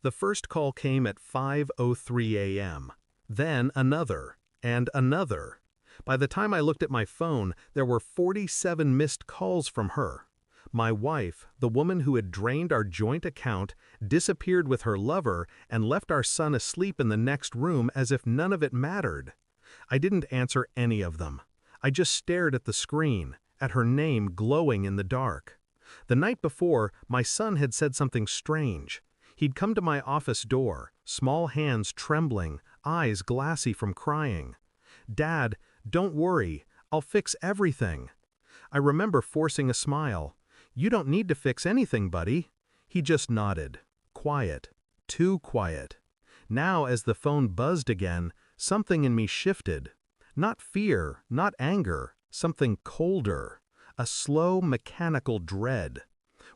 The first call came at 5:03 a.m. Then another, and another. By the time I looked at my phone, there were 47 missed calls from her. My wife, the woman who had drained our joint account, disappeared with her lover and left our son asleep in the next room as if none of it mattered. I didn't answer any of them. I just stared at the screen, at her name glowing in the dark. The night before, my son had said something strange. He'd come to my office door, small hands trembling, eyes glassy from crying. "Dad, don't worry, I'll fix everything." I remember forcing a smile. "You don't need to fix anything, buddy." He just nodded. Quiet. Too quiet. Now, as the phone buzzed again, something in me shifted. Not fear, not anger, something colder. A slow, mechanical dread.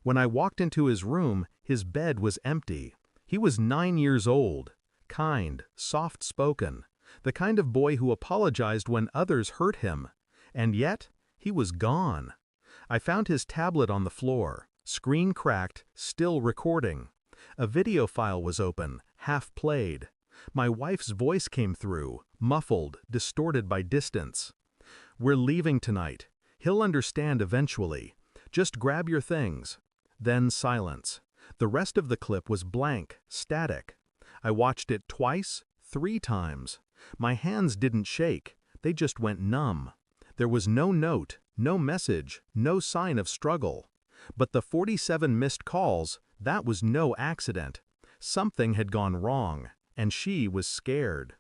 When I walked into his room, his bed was empty. He was 9 years old. Kind, soft-spoken. The kind of boy who apologized when others hurt him. And yet, he was gone. I found his tablet on the floor, screen cracked, still recording. A video file was open, half played. My wife's voice came through, muffled, distorted by distance. "We're leaving tonight. He'll understand eventually. Just grab your things." Then silence. The rest of the clip was blank, static. I watched it twice, 3 times. My hands didn't shake, they just went numb. There was no note, no message, no sign of struggle. But the 47 missed calls, that was no accident. Something had gone wrong, and she was scared.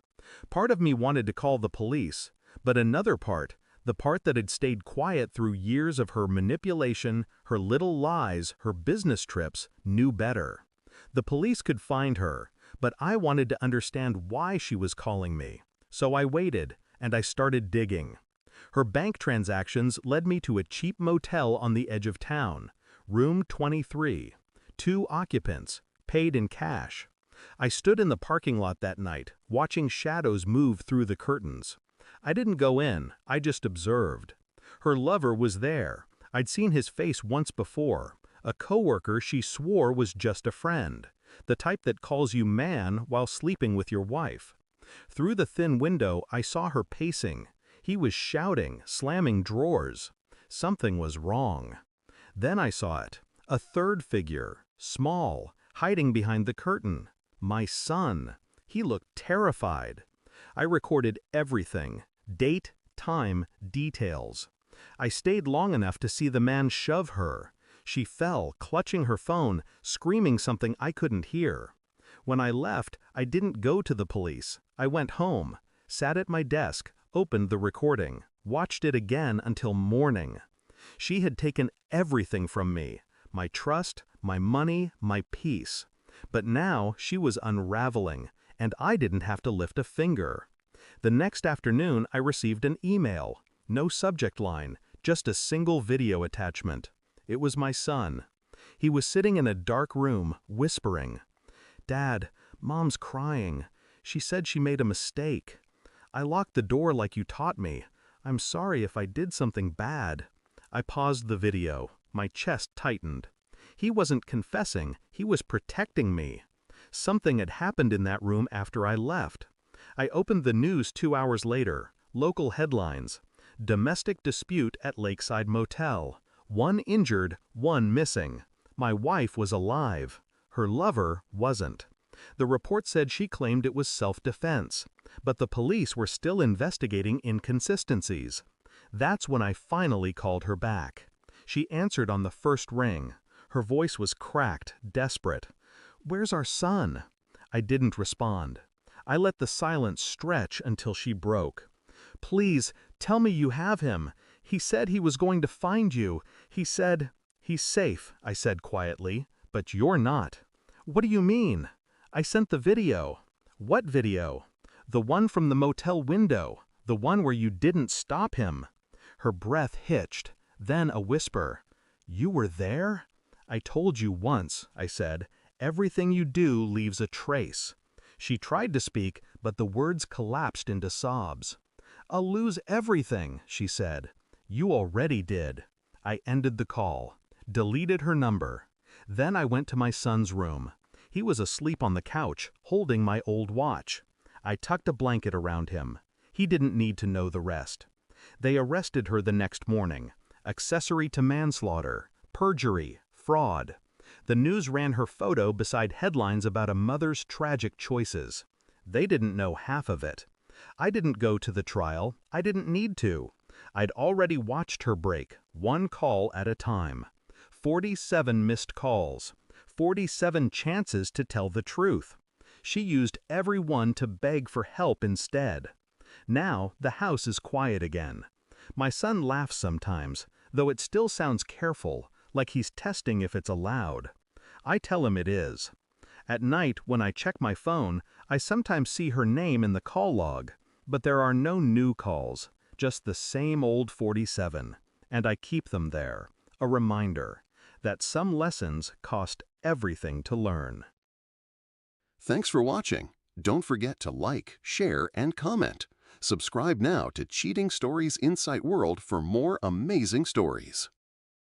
Part of me wanted to call the police, but another part, the part that had stayed quiet through years of her manipulation, her little lies, her business trips, knew better. The police could find her, but I wanted to understand why she was calling me. So I waited, and I started digging. Her bank transactions led me to a cheap motel on the edge of town, room 23. 2 occupants, paid in cash. I stood in the parking lot that night, watching shadows move through the curtains. I didn't go in, I just observed. Her lover was there. I'd seen his face once before. A coworker she swore was just a friend. The type that calls you man while sleeping with your wife. Through the thin window, I saw her pacing. He was shouting, slamming drawers. Something was wrong. Then I saw it. A third figure, small, hiding behind the curtain. My son. He looked terrified. I recorded everything. Date, time, details. I stayed long enough to see the man shove her. She fell, clutching her phone, screaming something I couldn't hear. When I left, I didn't go to the police. I went home, sat at my desk, opened the recording, watched it again until morning. She had taken everything from me, my trust, my money, my peace. But now she was unraveling, and I didn't have to lift a finger. The next afternoon, I received an email. No subject line, just a single video attachment. It was my son. He was sitting in a dark room, whispering, "Dad, Mom's crying. She said she made a mistake. I locked the door like you taught me. I'm sorry if I did something bad." I paused the video. My chest tightened. He wasn't confessing, he was protecting me. Something had happened in that room after I left. I opened the news 2 hours later. Local headlines. Domestic dispute at Lakeside Motel. 1 injured, 1 missing. My wife was alive. Her lover wasn't. The report said she claimed it was self-defense, but the police were still investigating inconsistencies. That's when I finally called her back. She answered on the first ring. Her voice was cracked, desperate. "Where's our son?" I didn't respond. I let the silence stretch until she broke. "Please, tell me you have him. He said he was going to find you. He said—" "He's safe," I said quietly, "but you're not." "What do you mean?" "I sent the video." "What video?" "The one from the motel window. The one where you didn't stop him." Her breath hitched, then a whisper. "You were there?" "I told you once," I said. "Everything you do leaves a trace." She tried to speak, but the words collapsed into sobs. "I'll lose everything," she said. "You already did." I ended the call, deleted her number. Then I went to my son's room. He was asleep on the couch, holding my old watch. I tucked a blanket around him. He didn't need to know the rest. They arrested her the next morning. Accessory to manslaughter, perjury, fraud. The news ran her photo beside headlines about a mother's tragic choices. They didn't know half of it. I didn't go to the trial. I didn't need to. I'd already watched her break, one call at a time. 47 missed calls. 47 chances to tell the truth. She used every one to beg for help instead. Now the house is quiet again. My son laughs sometimes, though it still sounds careful, like he's testing if it's allowed. I tell him it is. At night, when I check my phone, I sometimes see her name in the call log, but there are no new calls, just the same old 47, and I keep them there, a reminder that some lessons cost everything to learn. Thanks for watching. Don't forget to like, share, and comment. Subscribe now to Cheating Stories Insight World for more amazing stories.